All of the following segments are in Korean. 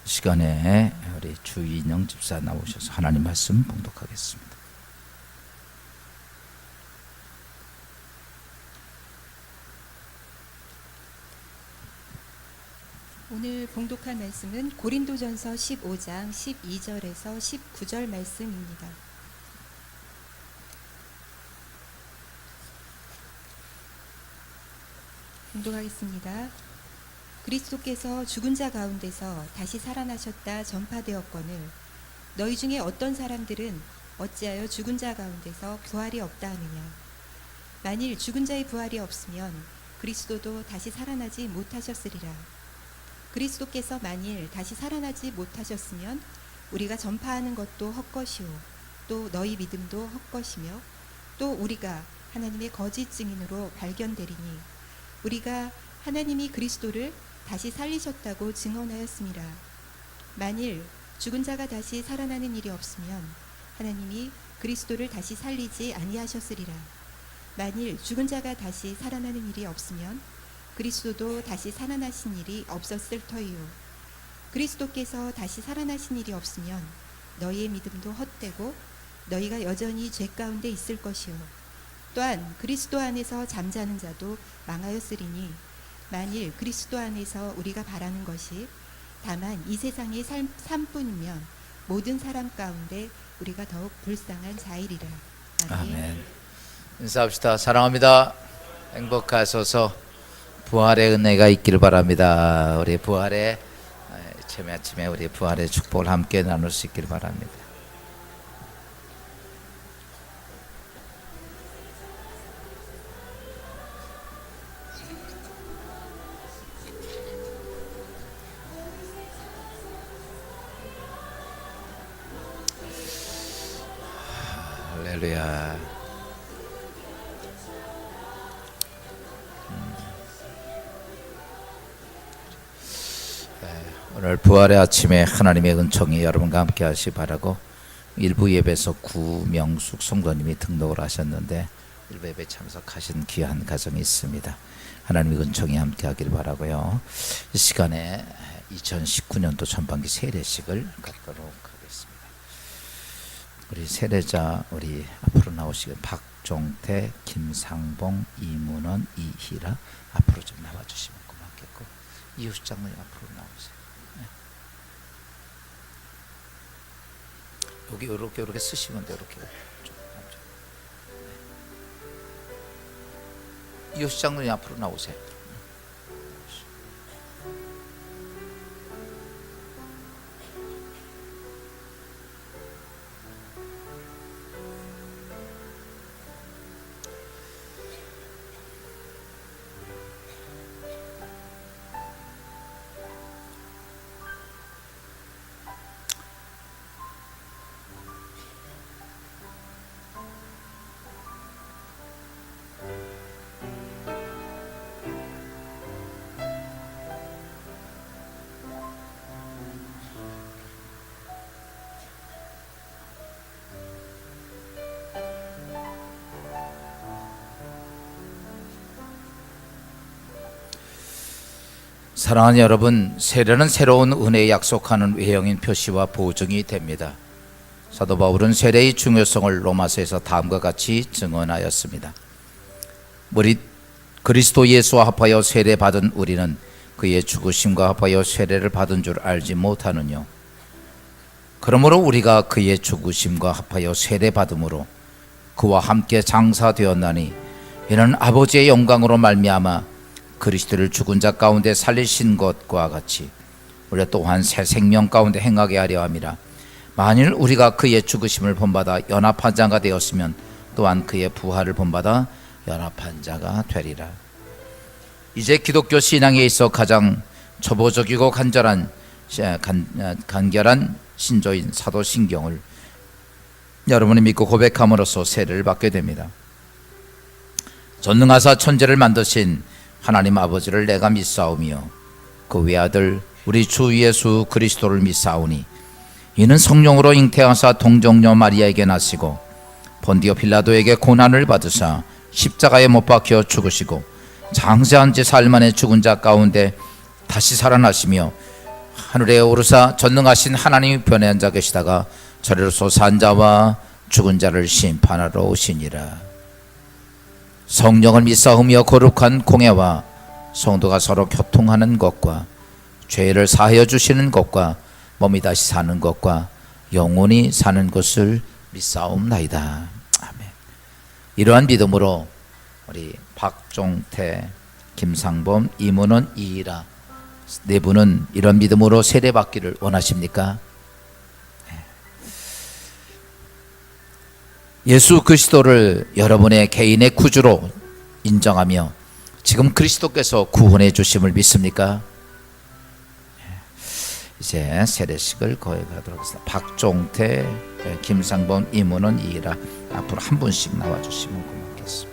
시간에 우리 주인영 집사 나오셔서 하나님 말씀 봉독하겠습니다. 오늘 봉독할 말씀은 고린도전서 15장 12절에서 19절 말씀입니다. 봉독하겠습니다. 그리스도께서 죽은 자 가운데서 다시 살아나셨다 전파되었거늘 너희 중에 어떤 사람들은 어찌하여 죽은 자 가운데서 부활이 없다 하느냐. 만일 죽은 자의 부활이 없으면 그리스도도 다시 살아나지 못하셨으리라. 그리스도께서 만일 다시 살아나지 못하셨으면 우리가 전파하는 것도 헛것이요 또 너희 믿음도 헛것이며 또 우리가 하나님의 거짓 증인으로 발견되리니 우리가 하나님이 그리스도를 다시 살리셨다고 증언하였습니다. 만일 죽은 자가 다시 살아나는 일이 없으면 하나님이 그리스도를 다시 살리지 아니하셨으리라. 만일 죽은 자가 다시 살아나는 일이 없으면 그리스도도 다시 살아나신 일이 없었을 터이요. 그리스도께서 다시 살아나신 일이 없으면 너희의 믿음도 헛되고 너희가 여전히 죄 가운데 있을 것이요. 또한 그리스도 안에서 잠자는 자도 망하였으리니 만일 그리스도 안에서 우리가 바라는 것이 다만 이 세상의 삶뿐이면 모든 사람 가운데 우리가 더욱 불쌍한 자이리라. 아멘. 인사합시다. 사랑합니다. 행복하소서. 부활의 은혜가 있기를 바랍니다. 우리 부활의 아침에 우리 부활의 축복을 함께 나눌 수 있기를 바랍니다. 할렐루야. 오늘 부활의 아침에 하나님의 은총이 여러분과 함께 하시 바라고 일부 예배에서 구명숙 성도님이 등록을 하셨는데 일부 예배 참석하신 귀한 가정이 있습니다. 하나님의 은총이 함께 하길 바라고요. 이 시간에 2019년도 전반기 세례식을 갖도록 하겠습니다. 우리 세례자 우리 앞으로 나오시길 박종태, 김상봉, 이문원, 이희라 앞으로 좀 나와주시면 고맙겠고 이효수 장로님 앞으로 나오세요. 여기 이렇게 쓰시면 돼요. 이렇게 이효수 장로님 앞으로 나오세요. 사랑하는 여러분, 세례는 새로운 은혜에 약속하는 외형인 표시와 보증이 됩니다. 사도 바울은 세례의 중요성을 로마서에서 다음과 같이 증언하였습니다. 우리 그리스도 예수와 합하여 세례 받은 우리는 그의 죽으심과 합하여 세례를 받은 줄 알지 못하느뇨. 그러므로 우리가 그의 죽으심과 합하여 세례 받음으로 그와 함께 장사되었나니 이는 아버지의 영광으로 말미암아 그리스도를 죽은 자 가운데 살리신 것과 같이 우리 또한 새 생명 가운데 행하게 하려 함이라. 만일 우리가 그의 죽으심을 본받아 연합한 자가 되었으면 또한 그의 부활을 본받아 연합한 자가 되리라. 이제 기독교 신앙에 있어 가장 초보적이고 간결한 신조인 사도신경을 여러분이 믿고 고백함으로써 세례를 받게 됩니다. 전능하사 천지를 만드신 하나님 아버지를 내가 믿사오며 그 외아들 우리 주 예수 그리스도를 믿사오니 이는 성령으로 잉태하사 동정녀 마리아에게 나시고 본디오 빌라도에게 고난을 받으사 십자가에 못 박혀 죽으시고 장세한 지 사흘 만에 죽은 자 가운데 다시 살아나시며 하늘에 오르사 전능하신 하나님이 변에 앉아 계시다가 저리로서 산 자와 죽은 자를 심판하러 오시니라. 성령을 믿사오며 거룩한 공예와 성도가 서로 교통하는 것과 죄를 사하여 주시는 것과 몸이 다시 사는 것과 영원히 사는 것을 믿사옵나이다. 아멘. 이러한 믿음으로 우리 박종태, 김상범, 이문원, 이희라 네 분은 이런 믿음으로 세례받기를 원하십니까? 예수 그리스도를 여러분의 개인의 구주로 인정하며 지금 그리스도께서 구원해 주심을 믿습니까? 이제 세례식을 거행하도록 하겠습니다. 박종태, 김상범, 이문원, 이희라 앞으로 한 분씩 나와주시면 고맙겠습니다.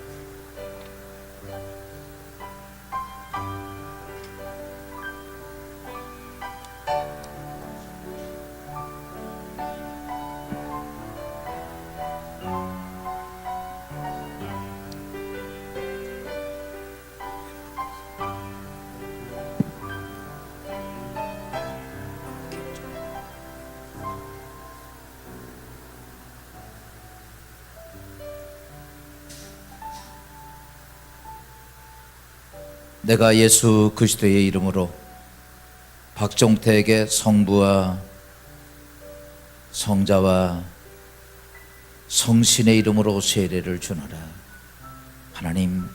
내가 예수 그리스도의 이름으로 박종태에게 성부와 성자와 성신의 이름으로 세례를 주노라. 하나님,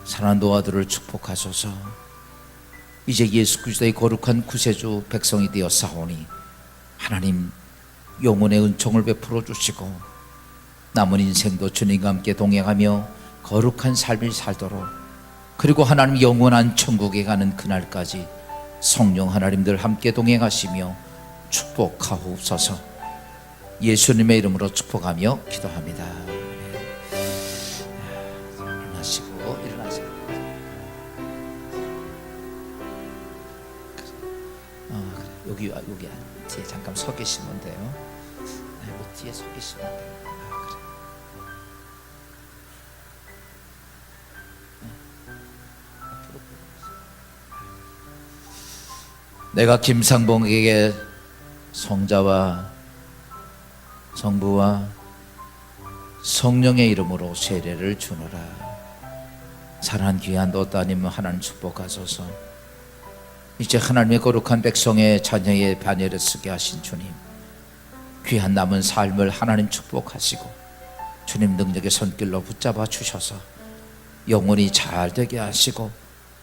사랑하는 노아들을 축복하소서. 이제 예수 그리스도의 거룩한 구세주 백성이 되어 사오니 하나님 영혼의 은총을 베풀어 주시고 남은 인생도 주님과 함께 동행하며 거룩한 삶을 살도록, 그리고 하나님 영원한 천국에 가는 그날까지 성령 하나님들 함께 동행하시며 축복하옵소서. 예수님의 이름으로 축복하며 기도합니다. 일어나시고 일어나세요. 여기 뒤에 잠깐 서 계시면 돼요. 뒤에 서 계시면 돼요. 내가 김상봉에게 성자와 성부와 성령의 이름으로 세례를 주노라. 사랑하는 귀한 너 따님 하나님 축복하소서. 이제 하나님의 거룩한 백성의 자녀의 반열에 서게 하신 주님, 귀한 남은 삶을 하나님 축복하시고 주님 능력의 손길로 붙잡아 주셔서 영혼이 잘 되게 하시고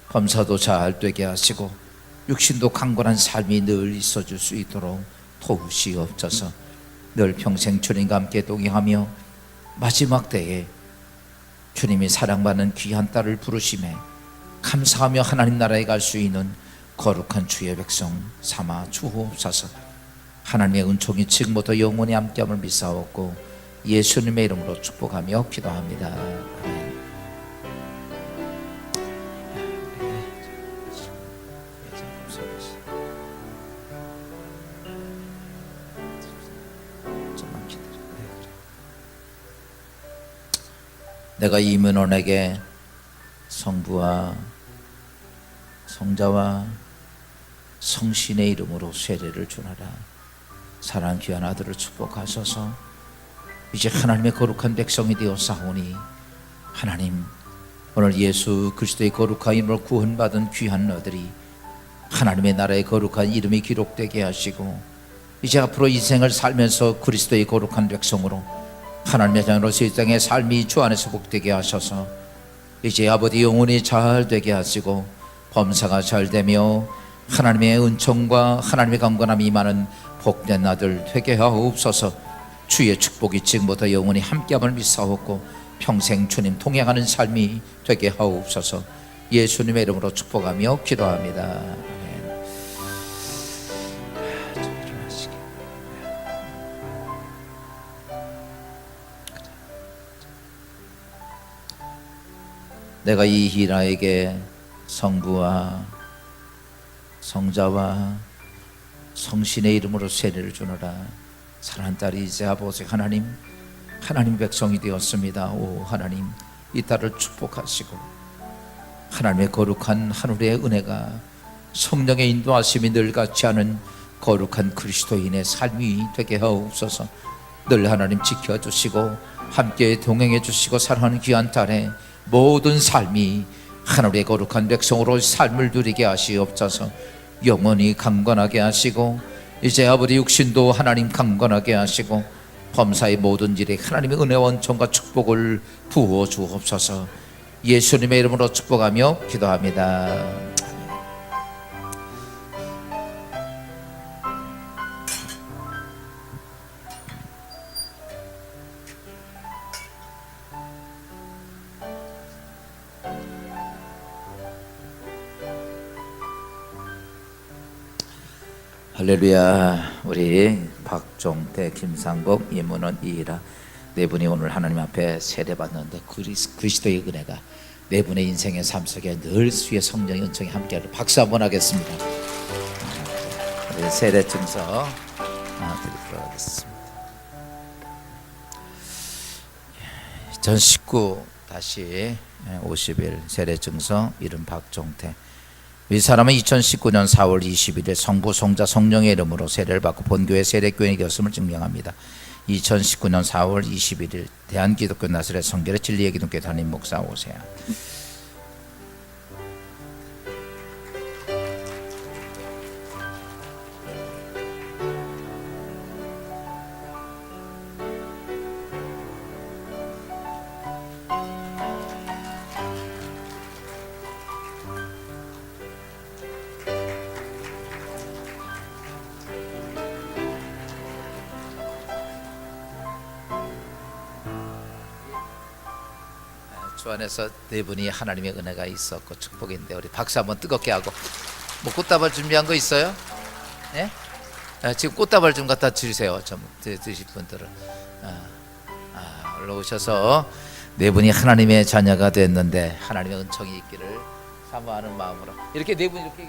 범사도 잘 되게 하시고 육신도 강건한 삶이 늘 있어줄 수 있도록 도우시옵소서. 늘 평생 주님과 함께 동행하며 마지막 때에 주님이 사랑받는 귀한 딸을 부르심에 감사하며 하나님 나라에 갈 수 있는 거룩한 주의 백성 삼아 주옵소서. 하나님의 은총이 지금부터 영원히 함께함을 믿사옵고 예수님의 이름으로 축복하며 기도합니다. 아멘. 내가 이문원에게 성부와 성자와 성신의 이름으로 세례를 주노라. 사랑하는 귀한 아들을 축복하소서. 이제 하나님의 거룩한 백성이 되어 사오니 하나님, 오늘 예수 그리스도의 거룩한 이름으로 구원받은 귀한 너들이 하나님의 나라의 거룩한 이름이 기록되게 하시고 이제 앞으로 인생을 살면서 그리스도의 거룩한 백성으로 하나님의 자녀로서 이 땅의 삶이 주 안에서 복되게 하셔서 이제 아버지 영혼이 잘 되게 하시고 범사가 잘 되며 하나님의 은총과 하나님의 강건함이 임하는 복된 아들 되게 하옵소서. 주의 축복이 지금부터 영원히 함께함을 믿사옵고 평생 주님 동행하는 삶이 되게 하옵소서. 예수님의 이름으로 축복하며 기도합니다. 아멘. 내가 이희라에게 성부와 성자와 성신의 이름으로 세례를 주노라. 사랑하는 딸이 이제 아버지 하나님, 하나님 백성이 되었습니다. 오 하나님, 이 딸을 축복하시고 하나님의 거룩한 하늘의 은혜가 성령의 인도하심이 늘 같지 않은 거룩한 그리스도인의 삶이 되게 하옵소서. 늘 하나님 지켜주시고 함께 동행해 주시고 사랑하는 귀한 딸의 모든 삶이 하늘의 거룩한 백성으로 삶을 누리게 하시옵소서. 영원히 강건하게 하시고 이제 아버지 육신도 하나님 강건하게 하시고 범사의 모든 일에 하나님의 은혜와 은총과 축복을 부어 주옵소서. 예수님의 이름으로 축복하며 기도합니다. 할렐루야. 우리 박종태, 김상복, 이문원, 이희라 네 분이 오늘 하나님 앞에 세례받는데 그리스도의 은혜가 네 분의 인생의 삶 속에 늘 수의 성령의 은총이 함께하는 박수 한번 하겠습니다. 우리 세례 증서 드리도록 하겠습니다. 2019-51 세례 증서 이름 박종태. 이 사람은 2019년 4월 21일 성부, 성자, 성령의 이름으로 세례를 받고 본교회 세례교인이 되었음을 증명합니다. 2019년 4월 21일 대한기독교 나사렛 성결의 진리의 기독교 담임 목사 오세요. 주 안에서 네 분이 하나님의 은혜가 있었고 축복인데 우리 박수 한번 뜨겁게 하고 뭐 꽃다발 준비한 거 있어요? 예? 지금 꽃다발 좀 갖다 주세요. 좀 드실 분들은 올라오셔서 네 분이 하나님의 자녀가 됐는데 하나님의 은총이 있기를 사모하는 마음으로 이렇게 네 분 이렇게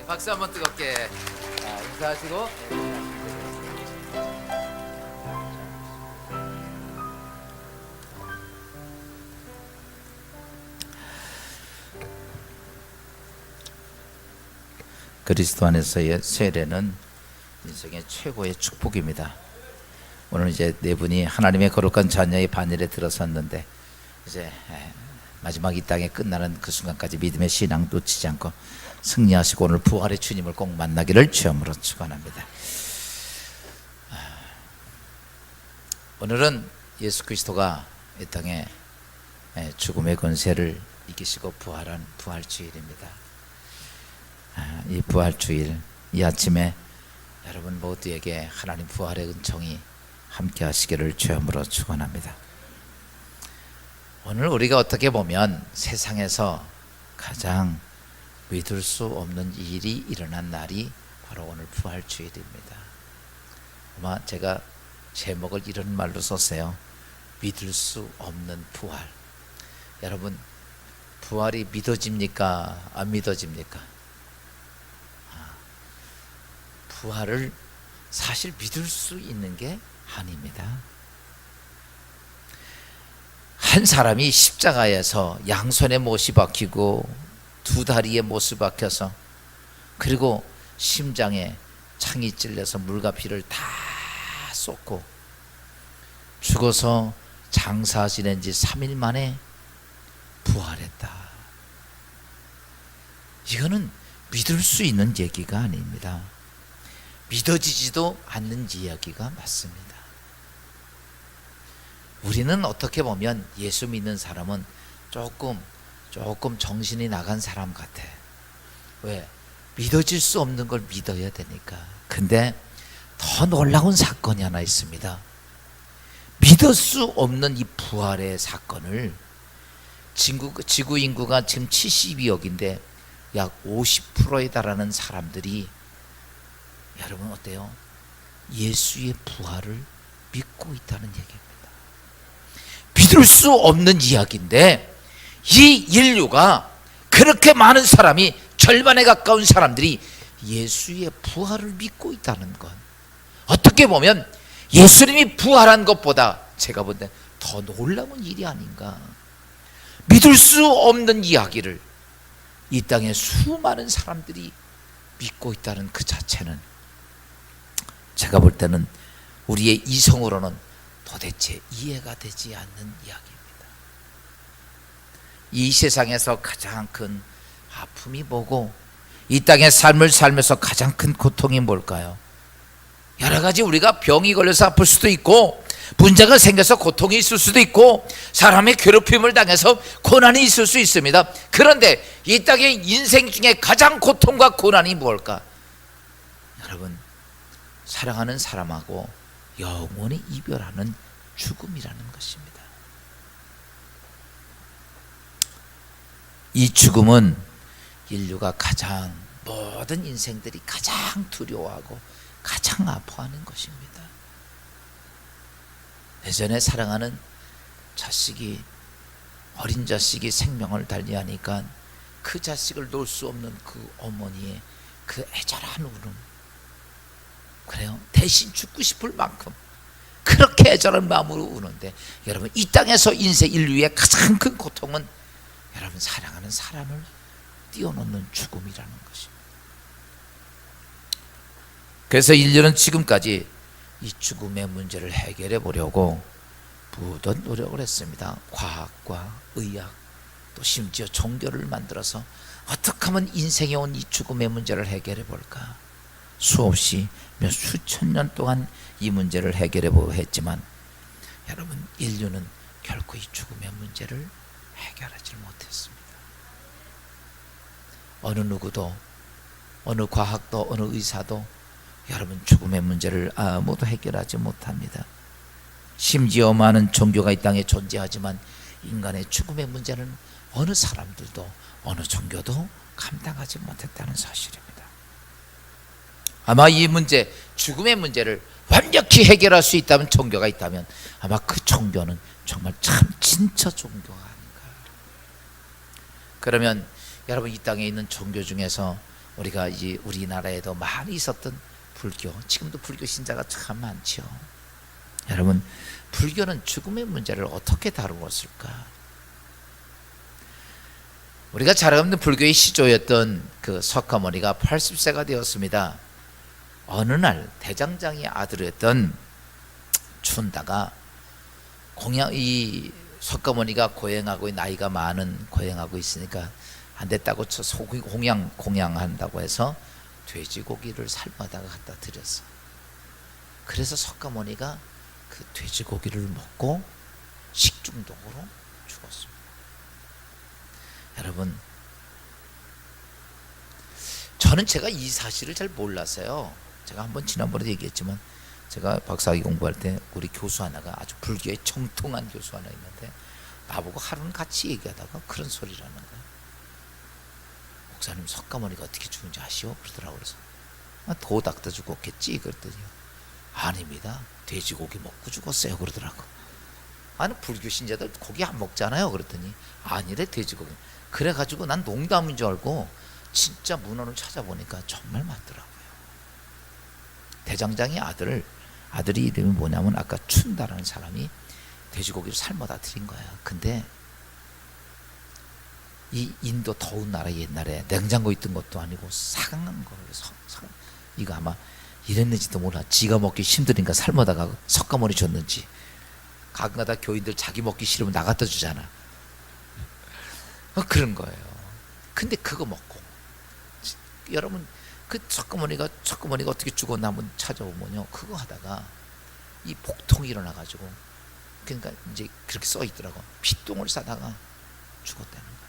박수 한번 뜨겁게 인사하시고 그리스도 안에서의 세례는 인생의 최고의 축복입니다. 오늘 이제 네 분이 하나님의 거룩한 자녀의 반열에 들어섰는데 이제 마지막 이 땅에 끝나는 그 순간까지 믿음의 신앙 놓치지 않고 승리하시고 오늘 부활의 주님을 꼭 만나기를 주함으로 축원합니다. 오늘은 예수 그리스도가 이 땅에 죽음의 권세를 이기시고 부활한 부활주일입니다. 이 부활주일 이 아침에 여러분 모두에게 하나님 부활의 은총이 함께 하시기를 주함으로 축원합니다. 오늘 우리가 어떻게 보면 세상에서 가장 믿을 수 없는 일이 일어난 날이 바로 오늘 부활주일입니다. 아마 제가 제목을 이런 말로 썼어요. 믿을 수 없는 부활. 여러분 부활이 믿어집니까? 안 믿어집니까? 부활을 사실 믿을 수 있는 게 아닙니다. 한 사람이 십자가에서 양손에 못이 박히고 두 다리에 못을 박혀서 그리고 심장에 창이 찔려서 물과 피를 다 쏟고 죽어서 장사 지낸 지 3일 만에 부활했다. 이거는 믿을 수 있는 얘기가 아닙니다. 믿어지지도 않는 이야기가 맞습니다. 우리는 어떻게 보면 예수 믿는 사람은 조금 정신이 나간 사람 같아. 왜? 믿어질 수 없는 걸 믿어야 되니까. 근데 더 놀라운 사건이 하나 있습니다. 믿을 수 없는 이 부활의 사건을 지구 인구가 지금 72억인데 약 50%에 달하는 사람들이 여러분 어때요? 예수의 부활을 믿고 있다는 얘기입니다. 믿을 수 없는 이야기인데 이 인류가 그렇게 많은 사람이 절반에 가까운 사람들이 예수의 부활을 믿고 있다는 것, 어떻게 보면 예수님이 부활한 것보다 제가 볼 때 더 놀라운 일이 아닌가. 믿을 수 없는 이야기를 이 땅에 수많은 사람들이 믿고 있다는 그 자체는 제가 볼 때는 우리의 이성으로는 도대체 이해가 되지 않는 이야기입니다. 이 세상에서 가장 큰 아픔이 뭐고 이 땅의 삶을 살면서 가장 큰 고통이 뭘까요? 여러 가지 우리가 병이 걸려서 아플 수도 있고 문제가 생겨서 고통이 있을 수도 있고 사람의 괴롭힘을 당해서 고난이 있을 수 있습니다. 그런데 이 땅의 인생 중에 가장 고통과 고난이 뭘까? 여러분, 사랑하는 사람하고 영원히 이별하는 죽음이라는 것입니다. 이 죽음은 인류가 가장, 모든 인생들이 가장 두려워하고 가장 아파하는 것입니다. 예전에 사랑하는 자식이, 어린 자식이 생명을 달리하니까 그 자식을 놓을 수 없는 그 어머니의 그 애절한 울음, 그래요, 대신 죽고 싶을 만큼 그렇게 애절한 마음으로 우는데, 여러분, 이 땅에서 인생 인류의 가장 큰 고통은 여러분, 사랑하는 사람을 뛰어넘는 죽음이라는 것입니다. 그래서 인류는 지금까지 이 죽음의 문제를 해결해 보려고 무던 노력을 했습니다. 과학과 의학, 또 심지어 종교를 만들어서 어떻게 하면 인생에 온 이 죽음의 문제를 해결해 볼까, 수없이 수천 년 동안 이 문제를 해결해 보고 했지만 여러분, 인류는 결코 이 죽음의 문제를 해결하지 못했습니다. 어느 누구도, 어느 과학도, 어느 의사도 여러분, 죽음의 문제를 아무도 해결하지 못합니다. 심지어 많은 종교가 이 땅에 존재하지만 인간의 죽음의 문제는 어느 사람들도, 어느 종교도 감당하지 못했다는 사실입니다. 아마 이 문제, 죽음의 문제를 완벽히 해결할 수 있다면, 종교가 있다면 아마 그 종교는 정말 참 진짜 종교가 아닌가. 그러면 여러분, 이 땅에 있는 종교 중에서 우리가 이제 우리나라에도 많이 있었던 불교, 지금도 불교 신자가 참 많죠. 여러분, 불교는 죽음의 문제를 어떻게 다루었을까? 우리가 잘 아는 불교의 시조였던 그 석가모니가 80세가 되었습니다. 어느 날 대장장이 아들이었던 춘다가 이 석가모니가 고행하고, 나이가 많은 고행하고 있으니까 안 됐다고 소고기 공양한다고 해서 돼지고기를 삶아다가 갖다 드렸어. 그래서 석가모니가 그 돼지고기를 먹고 식중독으로 죽었습니다. 여러분, 저는 제가 이 사실을 잘 몰랐어요. 제가 한번 지난번에 얘기했지만, 제가 박사학위 공부할 때 우리 교수 하나가, 아주 불교에 정통한 교수 하나 있는데 나보고 하루는 같이 얘기하다가 그런 소리를 하는 거예요. 목사님, 석가모니가 어떻게 죽은지 아시오? 그러더라고요. 그래서 도 닦다 죽었겠지? 그랬더니 아닙니다, 돼지고기 먹고 죽었어요. 그러더라고. 아니, 불교 신자들 고기 안 먹잖아요. 그랬더니 아니래, 돼지고기. 그래가지고 난 농담인 줄 알고 진짜 문헌을 찾아보니까 정말 맞더라고요. 대장장이 아들이 이름이 뭐냐면 아까 춘다라는 사람이 돼지고기를 삶아다 드린 거야. 근데 이 인도 더운 나라, 옛날에 냉장고 있던 것도 아니고 사강한 거를 이거 아마 이랬는지도 몰라. 지가 먹기 힘드니까 삶아다가 석가모니 줬는지. 가끔가다 교인들 자기 먹기 싫으면 나갔다 주잖아. 그런 거예요. 근데 그거 먹고, 여러분, 그 석가모니가 어떻게 죽었나 한번 찾아보면요, 그거 하다가 이 복통이 일어나가지고, 그러니까 이제 그렇게 써 있더라고. 피똥을 싸다가 죽었다는 거야.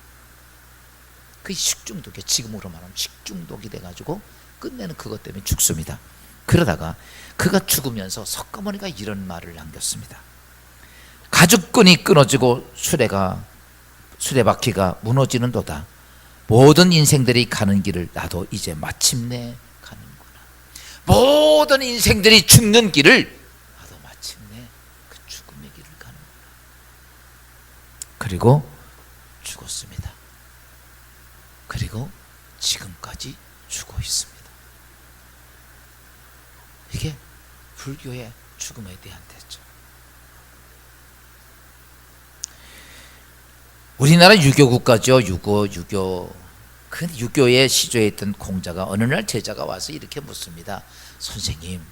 그 식중독이, 지금으로 말하면 식중독이 돼가지고 끝내는 그것 때문에 죽습니다. 그러다가 그가 죽으면서 석가모니가 이런 말을 남겼습니다. 가죽끈이 끊어지고 수레바퀴가 무너지는 도다. 모든 인생들이 가는 길을 나도 이제 마침내 가는구나. 모든 인생들이 죽는 길을 나도 마침내 그 죽음의 길을 가는구나. 그리고 죽었습니다. 그리고 지금까지 죽어 있습니다. 이게 불교의 죽음에 대한 대처. 우리나라 유교 국가죠. 유교. 그 유교의 시조에 있던 공자가 어느 날 제자가 와서 이렇게 묻습니다. 선생님,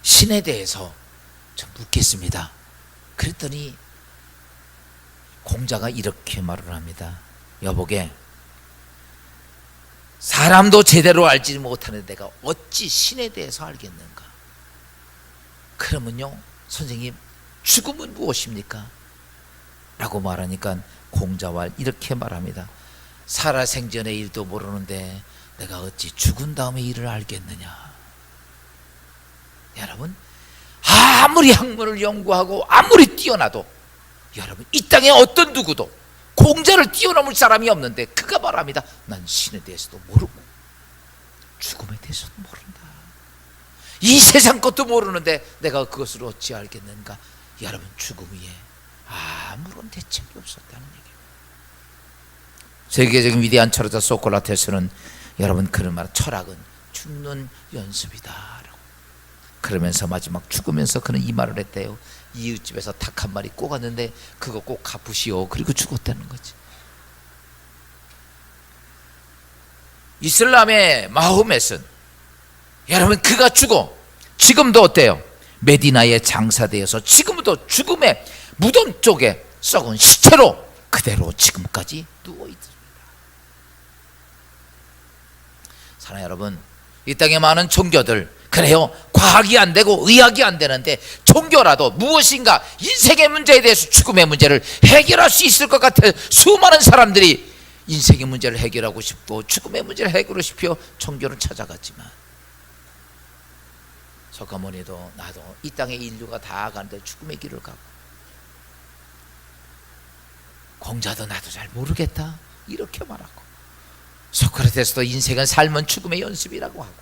신에 대해서 좀 묻겠습니다. 그랬더니 공자가 이렇게 말을 합니다. 여보게, 사람도 제대로 알지 못하는 내가 어찌 신에 대해서 알겠는가? 그러면요, 선생님, 죽음은 무엇입니까? 라고 말하니까 공자와 이렇게 말합니다. 살아생전의 일도 모르는데 내가 어찌 죽은 다음의 일을 알겠느냐. 여러분, 아무리 학문을 연구하고 아무리 뛰어나도 여러분, 이 땅에 어떤 누구도 공자를 뛰어넘을 사람이 없는데 그가 말합니다. 난 신에 대해서도 모르고 죽음에 대해서도 모른다. 이 세상 것도 모르는데 내가 그것을 어찌 알겠는가. 여러분, 죽음 위에 아무런 대책이 없었다는 얘기예요. 세계적인 위대한 철학자 소크라테스는 여러분 그런 말, 철학은 죽는 연습이다라고. 그러면서 마지막 죽으면서 그는 이 말을 했대요. 이웃집에서 닭 한 마리 꼬갔는데 그거 꼭 갚으시오. 그리고 죽었다는 거지. 이슬람의 마호멧은 여러분 그가 죽어 지금도 어때요? 메디나에 장사되어서 지금도 죽음의 무덤 쪽에 썩은 시체로 그대로 지금까지 누워 있습니다. 사랑하는 여러분, 이 땅에 많은 종교들, 그래요, 과학이 안 되고 의학이 안 되는데 종교라도 무엇인가 인생의 문제에 대해서 죽음의 문제를 해결할 수 있을 것 같아 수많은 사람들이 인생의 문제를 해결하고 싶고 죽음의 문제를 해결하고 싶어 종교를 찾아갔지만, 석가모니도 나도 이 땅에 인류가 다 가는데 죽음의 길을 가고, 공자도 나도 잘 모르겠다 이렇게 말하고, 소크라테스도 인생은 삶은 죽음의 연습이라고 하고,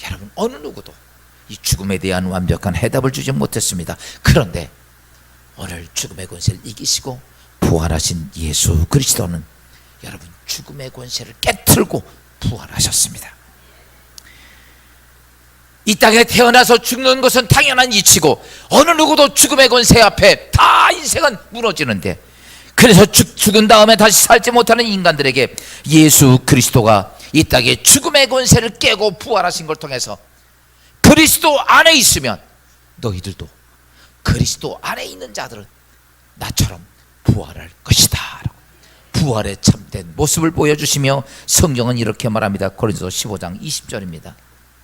여러분 어느 누구도 이 죽음에 대한 완벽한 해답을 주지 못했습니다. 그런데 오늘 죽음의 권세를 이기시고 부활하신 예수 그리스도는 여러분 죽음의 권세를 깨트리고 부활하셨습니다. 이 땅에 태어나서 죽는 것은 당연한 이치고 어느 누구도 죽음의 권세 앞에 다 인생은 무너지는데, 그래서 죽은 다음에 다시 살지 못하는 인간들에게 예수 그리스도가 이 땅에 죽음의 권세를 깨고 부활하신 걸 통해서 그리스도 안에 있으면 너희들도 그리스도 안에 있는 자들은 나처럼 부활할 것이다. 부활의 참된 모습을 보여주시며 성경은 이렇게 말합니다. 고린도서 15장 20절입니다.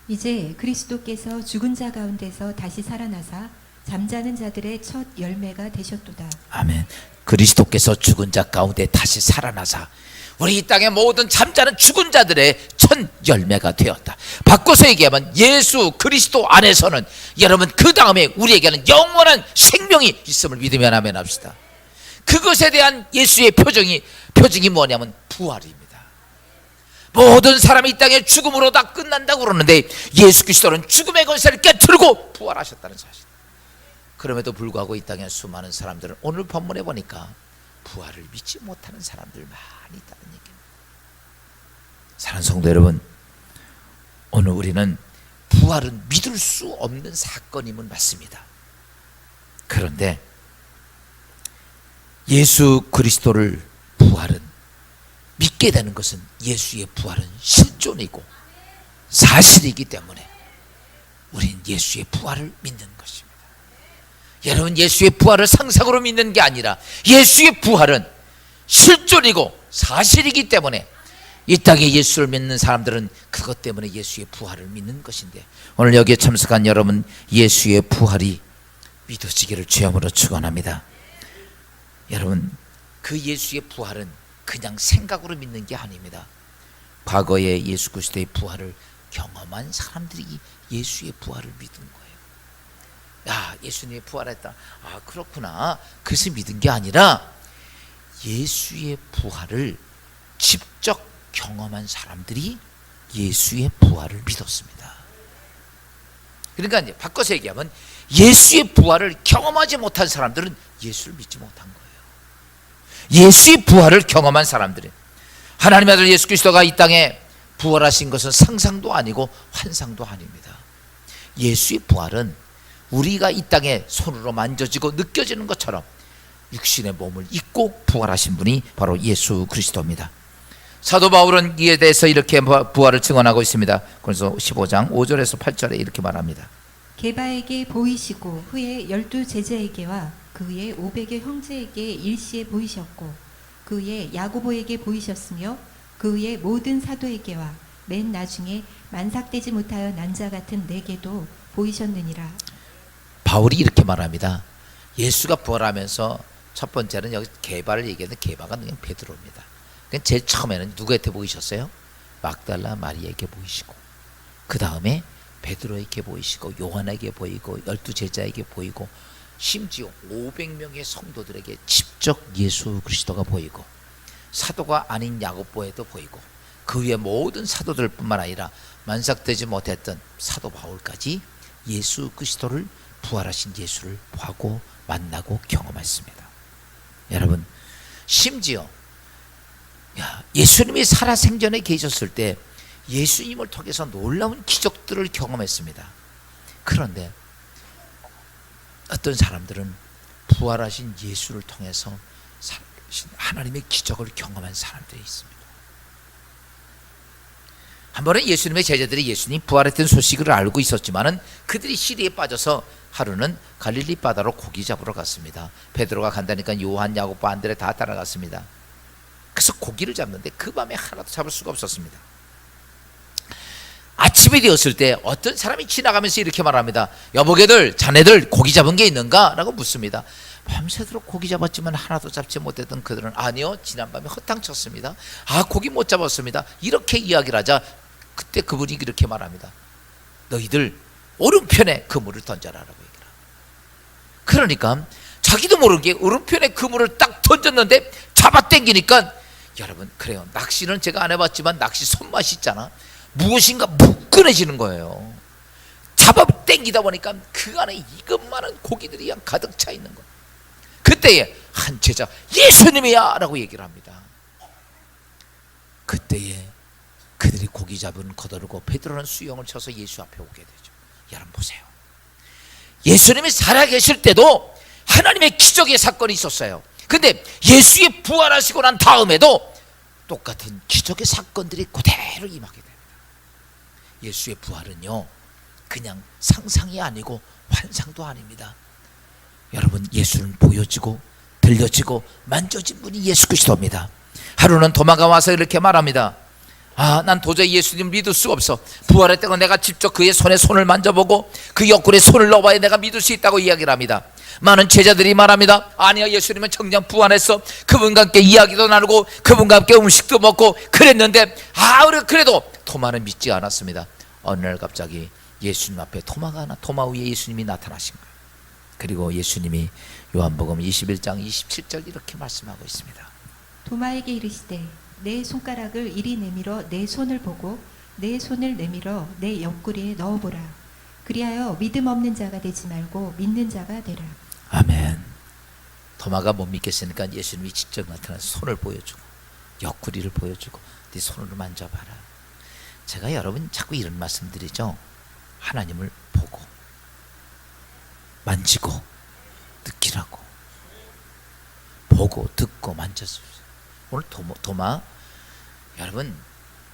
이제 그리스도께서 죽은 자 가운데서 다시 살아나사 잠자는 자들의 첫 열매가 되셨도다. 아멘. 그리스도께서 죽은 자 가운데 다시 살아나사 우리 이 땅의 모든 잠자는 죽은 자들의 첫 열매가 되었다. 바꿔서 얘기하면 예수 그리스도 안에서는 여러분 그 다음에 우리에게는 영원한 생명이 있음을 믿으면 아멘 합시다. 그것에 대한 예수의 표징이 뭐냐면 부활입니다. 모든 사람이 이 땅에 죽음으로 다 끝난다고 그러는데 예수 그리스도는 죽음의 권세를 깨트리고 부활하셨다는 사실. 그럼에도 불구하고 이 땅에 수많은 사람들은 오늘 본문에 보니까 부활을 믿지 못하는 사람들 많이 있다는 얘기입니다. 사랑하는 성도 여러분, 오늘 우리는 부활은 믿을 수 없는 사건임은 맞습니다. 그런데 예수 그리스도를 부활은 믿게 되는 것은 예수의 부활은 실존이고 사실이기 때문에 우린 예수의 부활을 믿는 것입니다. 여러분, 예수의 부활을 상상으로 믿는 게 아니라 예수의 부활은 실존이고 사실이기 때문에 이 땅에 예수를 믿는 사람들은 그것 때문에 예수의 부활을 믿는 것인데, 오늘 여기에 참석한 여러분, 예수의 부활이 믿어지기를 주여으로 축원합니다. 여러분, 그 예수의 부활은 그냥 생각으로 믿는 게 아닙니다. 과거에 예수 그리스도의 부활을 경험한 사람들이 예수의 부활을 믿은 거예요. 야, 예수님이 부활했다. 아, 그렇구나. 그래서 믿은 게 아니라 예수의 부활을 직접 경험한 사람들이 예수의 부활을 믿었습니다. 그러니까 이제 바꿔서 얘기하면 예수의 부활을 경험하지 못한 사람들은 예수를 믿지 못한 거예요. 예수의 부활을 경험한 사람들은, 하나님의 아들 예수 그리스도가 이 땅에 부활하신 것은 상상도 아니고 환상도 아닙니다. 예수의 부활은 우리가 이 땅에 손으로 만져지고 느껴지는 것처럼 육신의 몸을 입고 부활하신 분이 바로 예수 그리스도입니다. 사도 바울은 이에 대해서 이렇게 부활을 증언하고 있습니다. 그래서 15장 5절에서 8절에 이렇게 말합니다. 게바에게 보이시고 후에 12 제자에게와 그 후에 500의 형제에게 일시에 보이셨고 그 후에 야고보에게 보이셨으며 그 후에 모든 사도에게와 맨 나중에 만삭되지 못하여 난 자 같은 내게도 보이셨느니라. 바울이 이렇게 말합니다. 예수가 부활하면서 첫 번째는 여기 게바를 얘기하는 게바가 그냥 베드로입니다. 제일 처음에는 누구한테 보이셨어요? 막달라 마리아에게 보이시고, 그 다음에 베드로에게 보이시고, 요한에게 보이고, 12 제자에게 보이고, 심지어 500명의 성도들에게 직접 예수 그리스도가 보이고, 사도가 아닌 야고보에도 보이고, 그 위에 모든 사도들 뿐만 아니라 만삭되지 못했던 사도 바울까지 예수 그리스도를, 부활하신 예수를 보고 만나고 경험했습니다. 여러분, 심지어 예수님이 살아생전에 계셨을 때 예수님을 통해서 놀라운 기적들을 경험했습니다. 그런데 어떤 사람들은 부활하신 예수를 통해서 하나님의 기적을 경험한 사람들이 있습니다. 한 번은 예수님의 제자들이 예수님 부활했던 소식을 알고 있었지만은 그들이 시리에 빠져서 하루는 갈릴리 바다로 고기 잡으러 갔습니다. 베드로가 간다니까 요한, 야고보, 안드레 다 따라갔습니다. 그래서 고기를 잡는데 그 밤에 하나도 잡을 수가 없었습니다. 아침이 되었을 때 어떤 사람이 지나가면서 이렇게 말합니다. 여보게들, 자네들 고기 잡은 게 있는가? 라고 묻습니다. 밤새도록 고기 잡았지만 하나도 잡지 못했던 그들은, 아니요, 지난밤에 허탕쳤습니다. 아, 고기 못 잡았습니다. 이렇게 이야기를 하자 그때 그분이 이렇게 말합니다. 너희들 오른편에 그물을 던져라라고 얘기를 합니다. 그러니까 자기도 모르게 오른편에 그물을 딱 던졌는데 잡아당기니까, 여러분, 그래요, 낚시는 제가 안 해봤지만 낚시 손맛이 있잖아. 무엇인가 묵근해지는 거예요. 잡아당기다 보니까 그 안에 이것만한 고기들이 그냥 가득 차 있는 거예요. 그때에 한 제자, 예수님이야 라고 얘기를 합니다. 그때에 그들이 고기 잡은 거두르고 베드로는 수영을 쳐서 예수 앞에 오게 되죠. 여러분 보세요, 예수님이 살아계실 때도 하나님의 기적의 사건이 있었어요. 근데 예수의 부활하시고 난 다음에도 똑같은 기적의 사건들이 그대로 임하게 됩니다. 예수의 부활은요, 그냥 상상이 아니고 환상도 아닙니다. 여러분, 예수는 보여지고 들려지고 만져진 분이 예수 그리스도입니다. 하루는 도마가 와서 이렇게 말합니다. 아, 난 도저히 예수님 믿을 수가 없어. 부활했다고 내가 직접 그의 손에 손을 만져보고 그 옆구리에 손을 넣어봐야 내가 믿을 수 있다고 이야기를 합니다. 많은 제자들이 말합니다. 아니야, 예수님은 정녕 부활했어. 그분과 함께 이야기도 나누고 그분과 함께 음식도 먹고 그랬는데, 그래도 토마는 믿지 않았습니다. 어느 날 갑자기 예수님 앞에 토마 위에 예수님이 나타나신 거예요. 그리고 예수님이 요한복음 21장 27절 이렇게 말씀하고 있습니다. 도마에게 이르시되 내 손가락을 이리 내밀어 내 손을 보고 내 손을 내밀어 내 옆구리에 넣어보라. 그리하여 믿음 없는 자가 되지 말고 믿는 자가 되라. 아멘. 도마가 못 믿겠으니까 예수님이 직접 나타나서 손을 보여주고 옆구리를 보여주고 네 손으로 만져봐라. 제가 여러분 자꾸 이런 말씀 드리죠. 하나님을 보고 만지고 느끼라고, 보고 듣고 만져서. 오늘 도마 여러분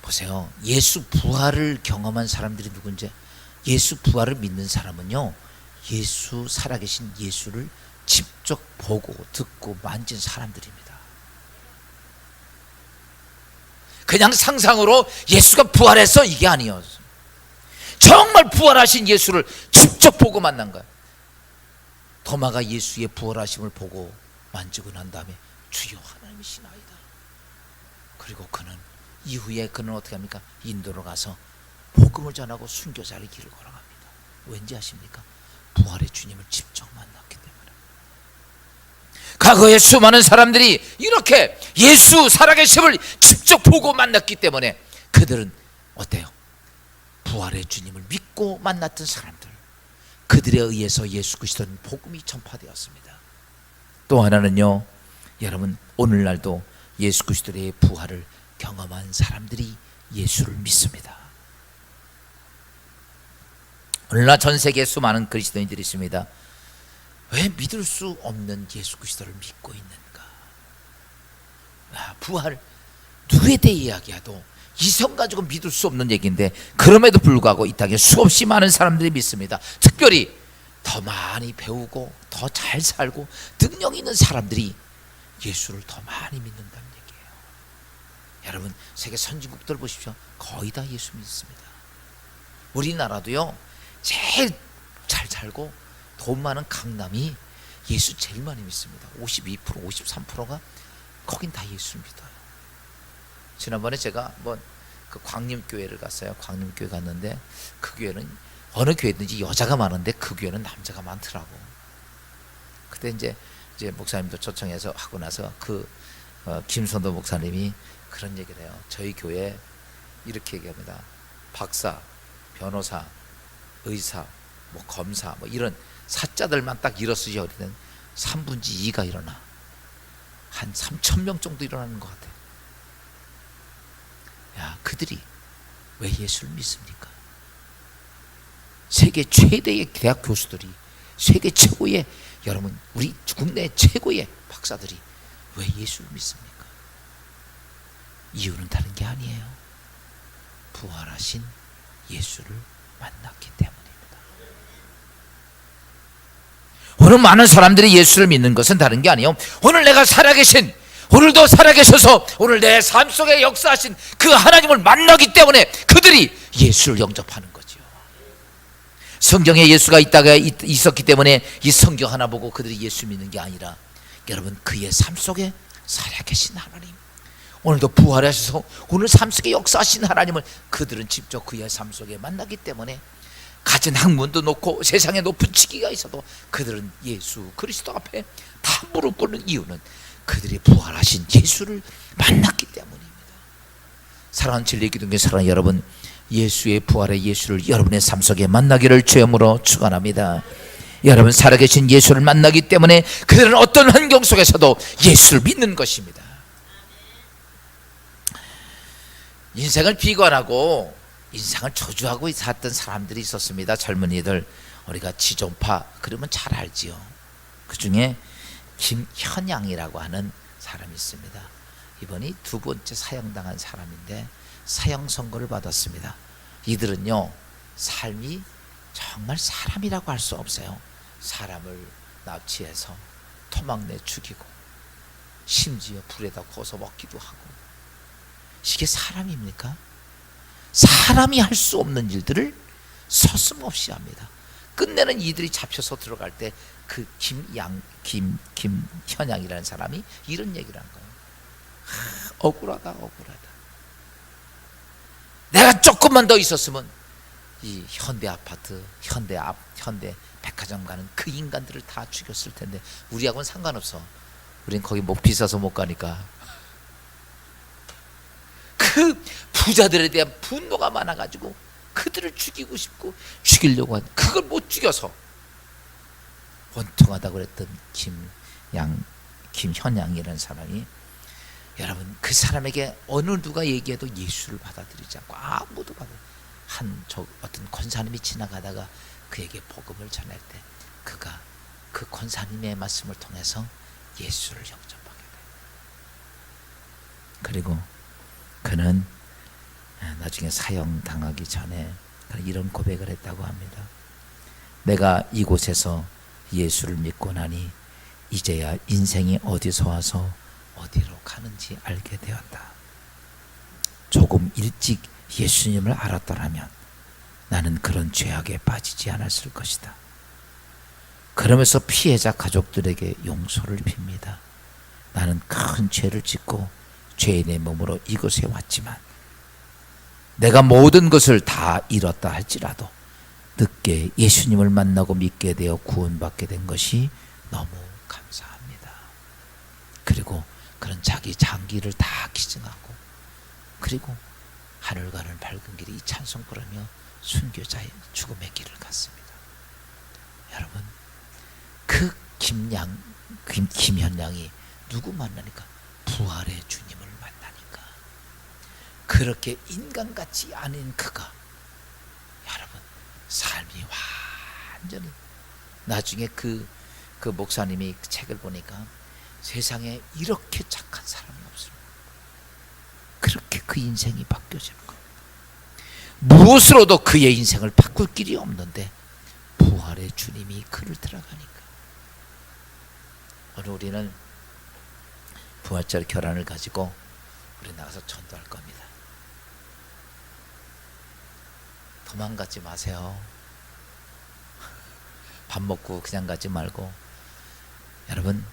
보세요. 예수 부활을 경험한 사람들이 누군지, 예수 부활을 믿는 사람은요, 예수, 살아계신 예수를 직접 보고 듣고 만진 사람들입니다. 그냥 상상으로 예수가 부활했어 이게 아니었어. 정말 부활하신 예수를 직접 보고 만난 거야. 도마가 예수의 부활하심을 보고 만지고 난 다음에 주여 하나님이시나이다. 그리고 이후에 그는 어떻게 합니까? 인도로 가서 복음을 전하고 순교자의 길을 걸어갑니다. 왠지 아십니까? 부활의 주님을 직접 만났기 때문에. 과거에 수많은 사람들이 이렇게 예수 살아계심을 직접 보고 만났기 때문에 그들은 어때요? 부활의 주님을 믿고 만났던 사람들. 그들에 의해서 예수 그리스도는 복음이 전파되었습니다. 또 하나는요, 여러분 오늘날도 예수 그리스도의 부활을 경험한 사람들이 예수를 믿습니다. 오늘날 전 세계에 수많은 그리스도인들이 있습니다. 왜 믿을 수 없는 예수 그리스도를 믿고 있는가? 부활 누구에 대해 이야기해도 이성 가지고 믿을 수 없는 얘기인데, 그럼에도 불구하고 이 땅에 수없이 많은 사람들이 믿습니다. 특별히 더 많이 배우고 더 잘 살고 능력 있는 사람들이 예수를 더 많이 믿는다는 얘기예요. 여러분 세계 선진국들 보십시오. 거의 다 예수 믿습니다. 우리나라도요, 제일 잘 살고 돈 많은 강남이 예수 제일 많이 믿습니다. 52%, 53%가 거긴 다 예수 믿어요. 지난번에 제가 한번 그 광림교회를 갔어요. 광림교회 갔는데 그 교회는 어느 교회든지 여자가 많은데 그 교회는 남자가 많더라고. 그때 이제 목사님도 초청해서 하고 나서 김선도 목사님이 그런 얘기를 해요. 저희 교회 이렇게 얘기합니다. 박사, 변호사, 의사, 뭐 검사, 뭐 이런 사자들만 딱 일어서지 어리는 3분의 2가 일어나. 한 3,000명 정도 일어나는 것 같아요. 야, 그들이 왜 예수를 믿습니까? 세계 최대의 대학 교수들이, 세계 최고의, 여러분 우리 국내 최고의 박사들이 왜 예수를 믿습니까? 이유는 다른 게 아니에요. 부활하신 예수를 만났기 때문입니다. 오늘 많은 사람들이 예수를 믿는 것은 다른 게 아니에요. 오늘 내가 살아계신, 오늘도 살아계셔서 오늘 내 삶 속에 역사하신 그 하나님을 만나기 때문에 그들이 예수를 영접하는 거죠. 성경에 예수가 있었기 때문에 이 성경 하나 보고 그들이 예수 믿는 게 아니라, 여러분 그의 삶 속에 살아계신 하나님, 오늘도 부활하셔서 오늘 삶 속에 역사하신 하나님을 그들은 직접 그의 삶 속에 만나기 때문에, 가진 학문도 높고 세상에 높은 직위가 있어도 그들은 예수 그리스도 앞에 다 무릎 꿇는 이유는 그들이 부활하신 예수를 만났기 때문입니다. 사랑하는 진리기둥교회 사랑하는 여러분, 예수의 부활의 예수를 여러분의 삶 속에 만나기를 주님으로 축원합니다. 여러분 살아계신 예수를 만나기 때문에 그들은 어떤 환경 속에서도 예수를 믿는 것입니다. 인생을 비관하고 인생을 저주하고 살았던 사람들이 있었습니다. 젊은이들, 우리가 지존파 그러면 잘 알지요. 그 중에 김현양이라고 하는 사람이 있습니다. 이번이 두 번째 사형당한 사람인데 사형 선고를 받았습니다. 이들은요, 삶이 정말 사람이라고 할 수 없어요. 사람을 납치해서 토막내 죽이고 심지어 불에다 구워서 먹기도 하고, 이게 사람입니까? 사람이 할 수 없는 일들을 서슴없이 합니다. 끝내는 이들이 잡혀서 들어갈 때 그 김현양이라는 사람이 이런 얘기를 한 거예요. 억울하다. 내가 조금만 더 있었으면 이 현대 아파트, 현대 백화점 가는 그 인간들을 다 죽였을 텐데 우리하고는 상관없어. 우린 거기 뭐 비싸서 못 가니까. 그 부자들에 대한 분노가 많아가지고 그들을 죽이고 싶고 죽이려고 한, 그걸 못 죽여서 원통하다고 그랬던 김현양이라는 사람이, 여러분 그 사람에게 어느 누가 얘기해도 예수를 받아들이지 않고 아무도 어떤 권사님이 지나가다가 그에게 복음을 전할 때 그가 그 권사님의 말씀을 통해서 예수를 영접하게 돼요. 그리고 그는 나중에 사형 당하기 전에 이런 고백을 했다고 합니다. 내가 이곳에서 예수를 믿고 나니 이제야 인생이 어디서 와서 어디로 가는지 알게 되었다. 조금 일찍 예수님을 알았더라면 나는 그런 죄악에 빠지지 않았을 것이다. 그러면서 피해자 가족들에게 용서를 빕니다. 나는 큰 죄를 짓고 죄인의 몸으로 이곳에 왔지만 내가 모든 것을 다 잃었다 할지라도 늦게 예수님을 만나고 믿게 되어 구원받게 된 것이 너무 감사합니다. 그리고 그런 자기 장기를 다 기증하고, 그리고 하늘과는 밝은 길이 이 찬송 부르며 순교자의 죽음의 길을 갔습니다. 여러분, 그 김현양이 누구 만나니까? 부활의 주님을 만나니까. 그렇게 인간같지 않은 그가 여러분 삶이 완전히, 나중에 그 목사님이 그 책을 보니까 세상에 이렇게 착한 사람이 없습니다. 그렇게 그 인생이 바뀌어지는 겁니다. 무엇으로도 그의 인생을 바꿀 길이 없는데 부활의 주님이 그를 들어가니까. 오늘 우리는 부활절 결혼을 가지고 우리 나가서 전도할 겁니다. 도망가지 마세요. 밥 먹고 그냥 가지 말고, 여러분,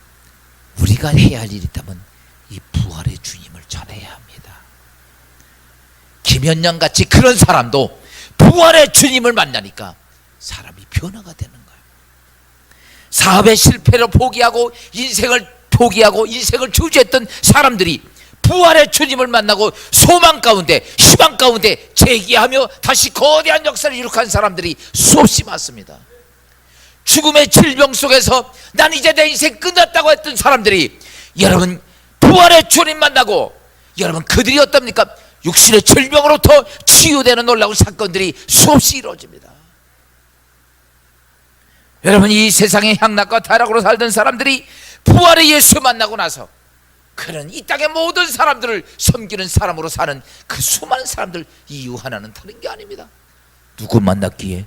우리가 해야 할 일이 있다면 이 부활의 주님을 전해야 합니다. 김현양 같이 그런 사람도 부활의 주님을 만나니까 사람이 변화가 되는 거예요. 사업의 실패로 포기하고 인생을 주저했던 사람들이 부활의 주님을 만나고 소망 가운데, 희망 가운데 재기하며 다시 거대한 역사를 이룩한 사람들이 수없이 많습니다. 죽음의 질병 속에서 난 이제 내 인생 끝났다고 했던 사람들이 여러분 부활의 주님 만나고, 여러분 그들이 어떻습니까? 육신의 질병으로부터 치유되는 놀라운 사건들이 수없이 이루어집니다. 여러분, 이 세상의 향락과 타락으로 살던 사람들이 부활의 예수 만나고 나서 그는 이 땅의 모든 사람들을 섬기는 사람으로 사는 그 수많은 사람들, 이유 하나는 다른 게 아닙니다. 누구 만났기에?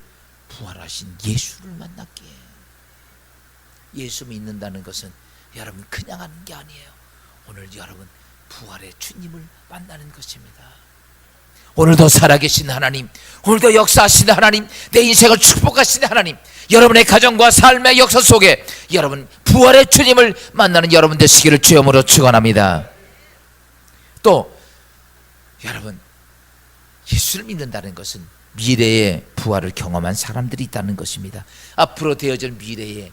부활하신 예수를 만났기에. 예수 믿는다는 것은 여러분 그냥 하는 게 아니에요. 오늘 여러분 부활의 주님을 만나는 것입니다. 오늘도 살아계신 하나님, 오늘도 역사하신 하나님, 내 인생을 축복하신 하나님, 여러분의 가정과 삶의 역사 속에 여러분 부활의 주님을 만나는 여러분 되시기를 주여으로 축원합니다. 또 여러분, 예수를 믿는다는 것은 미래의 부활을 경험한 사람들이 있다는 것입니다. 앞으로 되어질 미래에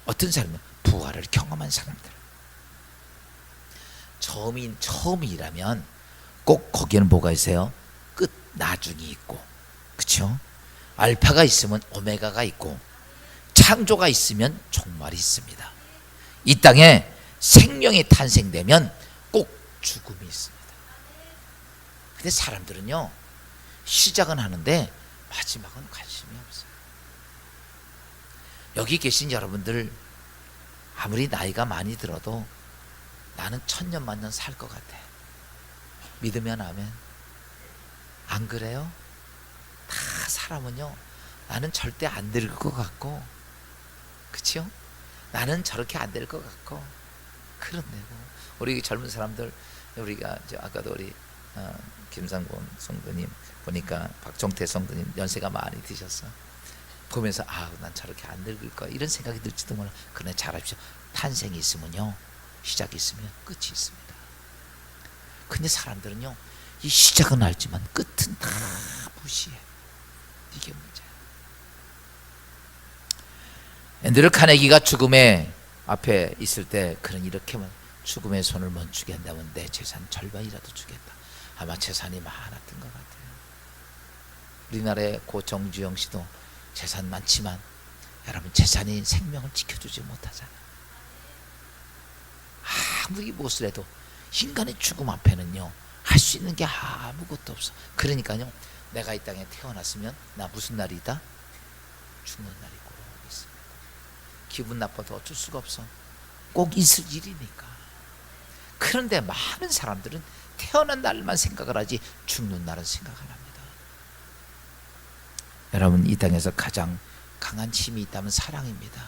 어떤 사람은 부활을 경험한 사람들. 처음이라면 꼭 거기에는 뭐가 있어요? 끝, 나중이 있고, 그렇죠? 알파가 있으면 오메가가 있고, 창조가 있으면 종말이 있습니다. 이 땅에 생명이 탄생되면 꼭 죽음이 있습니다. 근데 사람들은요, 시작은 하는데 마지막은 관심이 없어요. 여기 계신 여러분들 아무리 나이가 많이 들어도 나는 1000년 만년 살 것 같아. 믿으면 아멘. 안 그래요? 다 사람은요, 나는 절대 안 늙을 것 같고, 그치요? 나는 저렇게 안 될 것 같고, 그런데도 우리 젊은 사람들, 우리가 아까도 우리 김상곤 성도님 보니까 박종태 성도님 연세가 많이 드셨어. 보면서 난 저렇게 안 늙을 거야, 이런 생각이 들지도 몰라. 그러나 잘하십시오. 탄생이 있으면요, 시작이 있으면 끝이 있습니다. 근데 사람들은요, 이 시작은 알지만 끝은 다 무시해. 이게 문제야. 앤드류 카네기가 죽음의 앞에 있을 때 그는 이렇게 죽음의 손을 멈추게 한다면 내 재산 절반이라도 주겠다. 아마 재산이 많았던 것 같아요. 우리나라의 고 정주영 씨도 재산 많지만 여러분 재산이 생명을 지켜주지 못하잖아. 아무리 무엇을 해도 인간의 죽음 앞에는요, 할 수 있는 게 아무것도 없어. 그러니까요, 내가 이 땅에 태어났으면 나 무슨 날이다? 죽는 날이 꼭 있습니다. 기분 나빠도 어쩔 수가 없어. 꼭 있을 일이니까. 그런데 많은 사람들은 태어난 날만 생각을 하지 죽는 날은 생각 안 합니다. 여러분, 이 땅에서 가장 강한 힘이 있다면 사랑입니다.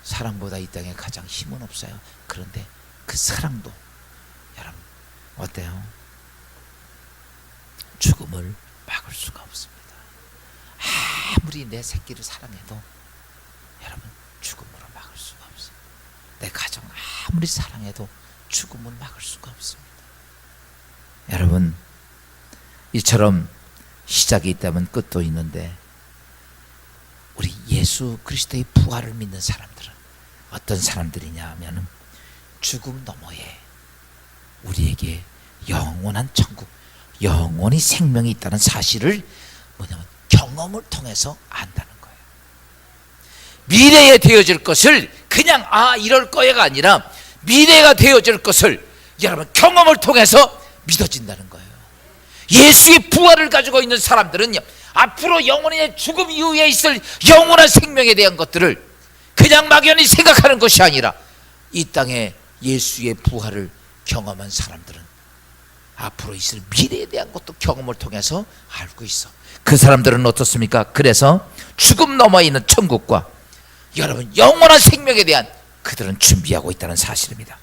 사랑보다 이 땅에 가장 힘은 없어요. 그런데 그 사랑도 여러분 어때요? 죽음을 막을 수가 없습니다. 아무리 내 새끼를 사랑해도 여러분 죽음으로 막을 수가 없습니다. 내 가정 아무리 사랑해도 죽음은 막을 수가 없습니다. 여러분, 이처럼 시작이 있다면 끝도 있는데 우리 예수 그리스도의 부활을 믿는 사람들은 어떤 사람들이냐 하면 죽음 너머에 우리에게 영원한 천국, 영원히 생명이 있다는 사실을 경험을 통해서 안다는 거예요. 미래에 되어질 것을 그냥 이럴 거야가 아니라 미래가 되어질 것을 여러분 경험을 통해서 믿어진다는 거예요. 예수의 부활을 가지고 있는 사람들은요, 앞으로 영혼의 죽음 이후에 있을 영원한 생명에 대한 것들을 그냥 막연히 생각하는 것이 아니라 이 땅에 예수의 부활을 경험한 사람들은 앞으로 있을 미래에 대한 것도 경험을 통해서 알고 있어. 그 사람들은 어떻습니까? 그래서 죽음 너머에 있는 천국과 여러분 영원한 생명에 대한 그들은 준비하고 있다는 사실입니다.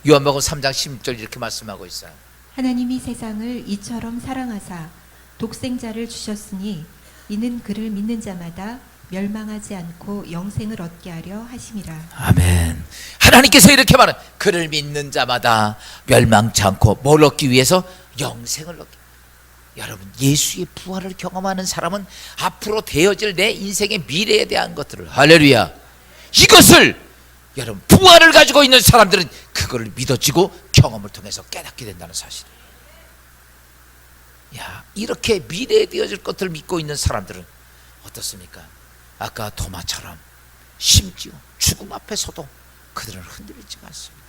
요한복음 3장 16절 이렇게 말씀하고 있어요. 하나님이 세상을 이처럼 사랑하사 독생자를 주셨으니 이는 그를 믿는 자마다 멸망하지 않고 영생을 얻게 하려 하심이라. 아멘. 하나님께서 이렇게 말은 그를 믿는 자마다 멸망치 않고 뭘 얻기 위해서? 영생을 얻기. 여러분 예수의 부활을 경험하는 사람은 앞으로 되어질 내 인생의 미래에 대한 것들을, 할렐루야, 이것을 여러분 부활을 가지고 있는 사람들은 그거를 믿어지고 경험을 통해서 깨닫게 된다는 사실. 이렇게 미래에 되어질 것들을 믿고 있는 사람들은 어떻습니까? 아까 도마처럼 심지어 죽음 앞에서도 그들은 흔들리지 않습니다.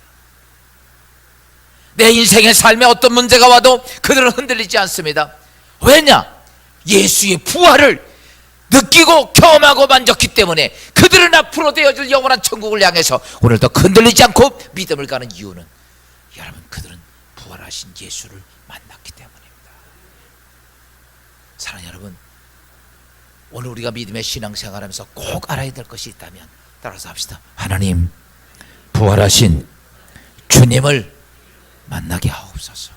내 인생의 삶에 어떤 문제가 와도 그들은 흔들리지 않습니다. 왜냐? 예수의 부활을 느끼고 경험하고 만졌기 때문에 그들은 앞으로 되어질 영원한 천국을 향해서 오늘도 흔들리지 않고 믿음을 가는 이유는 여러분 그들은 부활하신 예수를 만났기 때문입니다. 사랑하는 여러분, 오늘 우리가 믿음의 신앙생활하면서 꼭 알아야 될 것이 있다면 따라서 합시다. 하나님, 부활하신 주님을 만나게 하옵소서.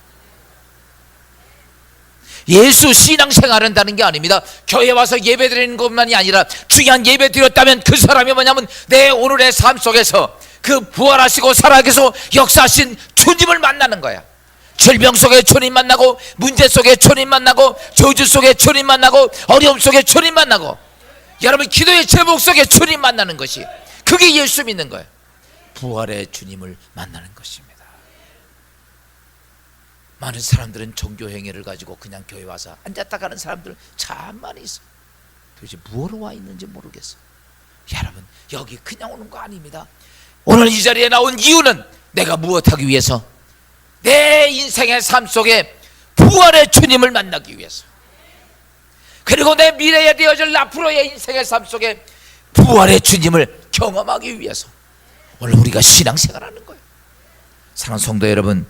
예수 신앙생활 한다는 게 아닙니다. 교회 와서 예배 드리는 것만이 아니라 중요한 예배 드렸다면 그 사람이 뭐냐면 내 오늘의 삶 속에서 그 부활하시고 살아계셔 역사하신 주님을 만나는 거야. 질병 속에 주님 만나고, 문제 속에 주님 만나고, 저주 속에 주님 만나고, 어려움 속에 주님 만나고, 여러분 기도의 제목 속에 주님 만나는 것이, 그게 예수 믿는 거예요. 부활의 주님을 만나는 것입니다. 많은 사람들은 종교 행위를 가지고 그냥 교회 와서 앉았다 가는 사람들 참 많이 있어요. 도대체 뭐하러 와 있는지 모르겠어. 여러분 여기 그냥 오는 거 아닙니다. 오늘 이 자리에 나온 이유는 내가 무엇하기 위해서? 내 인생의 삶 속에 부활의 주님을 만나기 위해서, 그리고 내 미래에 되어질 앞으로의 인생의 삶 속에 부활의 주님을 경험하기 위해서 오늘 우리가 신앙생활하는 거예요. 사랑하는 성도 여러분,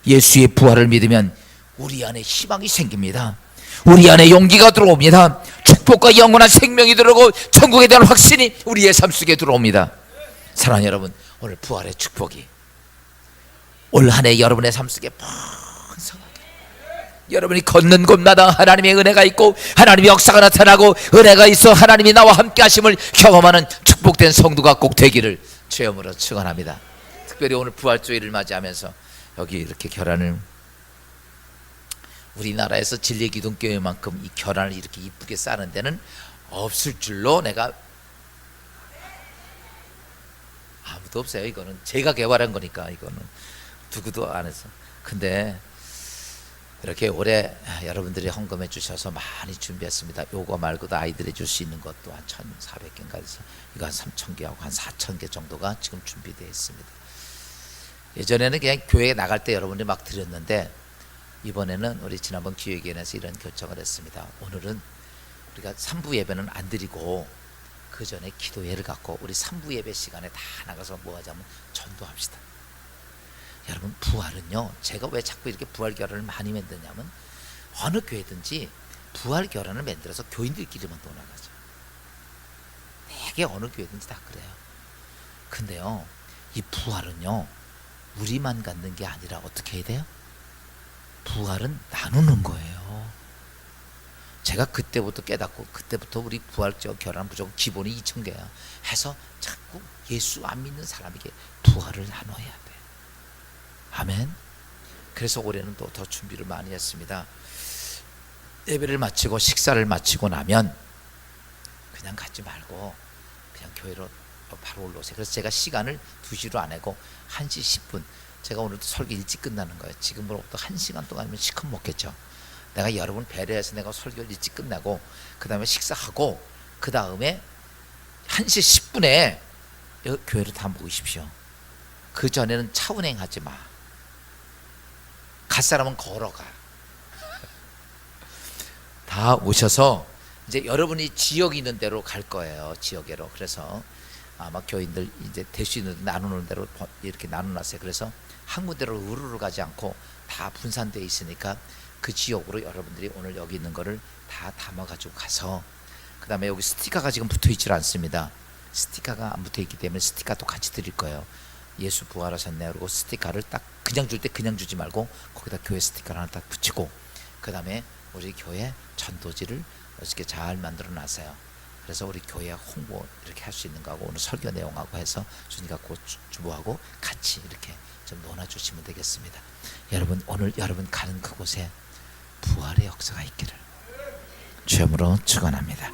예수의 부활을 믿으면 우리 안에 희망이 생깁니다. 우리 안에 용기가 들어옵니다. 축복과 영원한 생명이 들어오고 천국에 대한 확신이 우리의 삶 속에 들어옵니다. 사랑하는 여러분, 오늘 부활의 축복이 올 한 해 여러분의 삶 속에 풍성하게, 여러분이 걷는 곳마다 하나님의 은혜가 있고 하나님의 역사가 나타나고 은혜가 있어 하나님이 나와 함께 하심을 경험하는 축복된 성도가 꼭 되기를 주여으로 축원합니다. 특별히 오늘 부활주일을 맞이하면서 여기 이렇게 결혼을, 우리나라에서 진리기독교회만큼 이 결혼을 이렇게 이쁘게 싸는 데는 없을 줄로 내가, 아무도 없어요. 이거는 제가 개발한 거니까 이거는 누구도 안 했어. 근데 이렇게 올해 여러분들이 헌금해 주셔서 많이 준비했습니다. 요거 말고도 아이들이 줄 수 있는 것도 한 1,400개인가 해서 이거 한 3,000개하고 한 4,000개 정도가 지금 준비되어 있습니다. 예전에는 그냥 교회에 나갈 때 여러분들이 막 드렸는데 이번에는 우리 지난번 기획위원회에서 이런 결정을 했습니다. 오늘은 우리가 3부 예배는 안 드리고 그 전에 기도회를 갖고 우리 3부 예배 시간에 다 나가서 뭐 하자면 전도합시다. 여러분 부활은요, 제가 왜 자꾸 이렇게 부활 결혼을 많이 만드냐면 어느 교회든지 부활 결혼을 만들어서 교인들끼리만 돌아가죠. 되게 어느 교회든지 다 그래요. 근데요, 이 부활은요 우리만 갖는 게 아니라 어떻게 해야 돼요? 부활은 나누는 거예요. 제가 그때부터 깨닫고, 그때부터 우리 부활적 결혼 무조건 기본이 2,000개야 해서 자꾸 예수 안 믿는 사람에게 부활을 나눠야 돼. 아멘. 그래서 올해는 또 더 준비를 많이 했습니다. 예배를 마치고 식사를 마치고 나면 그냥 가지 말고 그냥 교회로 바로 올라오세요. 그래서 제가 시간을 2시로 안 하고 1시 10분, 제가 오늘도 설교 일찍 끝나는 거예요. 지금으로부터 1시간 동안이면 시컷 먹겠죠. 내가 여러분 배려해서 내가 설교를 일찍 끝나고 그 다음에 식사하고 그 다음에 1시 10분에 교회로 다 모이십시오. 그 전에는 차 운행하지 마. 갈 사람은 걸어가. 다 오셔서 이제 여러분이 지역이 있는 대로 갈 거예요. 지역으로. 그래서 아마 교인들 이제 될 수 있는 나누는 대로 이렇게 나눠놨어요. 그래서 한 군데로 우르르 가지 않고 다 분산되어 있으니까 그 지역으로 여러분들이 오늘 여기 있는 거를 다 담아가지고 가서, 그 다음에 여기 스티커가 지금 붙어 있질 않습니다. 스티커가 안 붙어 있기 때문에 스티커도 같이 드릴 거예요. 예수 부활하셨네. 그리고 스티커를 딱 그냥 줄 때 그냥 주지 말고 거기다 교회 스티커를 하나 딱 붙이고, 그 다음에 우리 교회 전도지를 어떻게 잘 만들어 놨어요. 그래서 우리 교회 홍보 이렇게 할 수 있는 거하고 오늘 설교 내용하고 해서 준이가 곧 주부하고 같이 이렇게 좀 논아주시면 되겠습니다. 여러분, 오늘 여러분 가는 그곳에 부활의 역사가 있기를 주님으로 축원합니다.